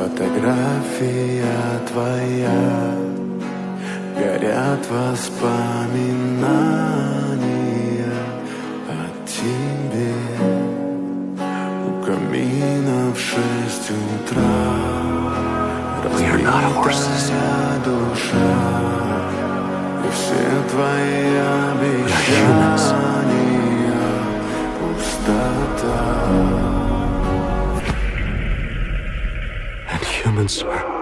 Фотография твоя, горят воспоминания о тебе. У камина в 6 утра разбитая душа, и все твои обещания пустота. And humans are